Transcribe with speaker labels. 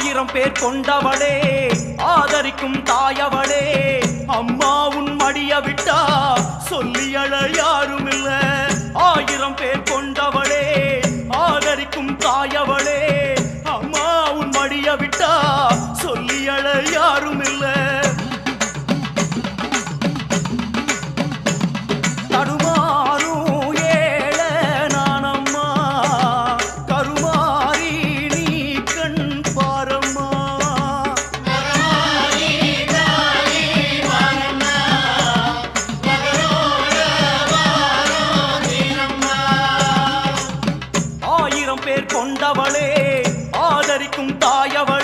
Speaker 1: ஆயிரம் பேர் கொண்டவளே ஆதரிக்கும் தாயவளே அம்மா உன் மடிய விட்டா சொல்லி அழ யாரும் இல்ல ஆயிரம் பேர் கொண்டவளே ஆதரிக்கும் தாயவளே அம்மா உன் மடிய விட்டா சொல்லி அழ யாரும் இல்ல கொண்டவளே ஆதரிக்கும் தாயவளே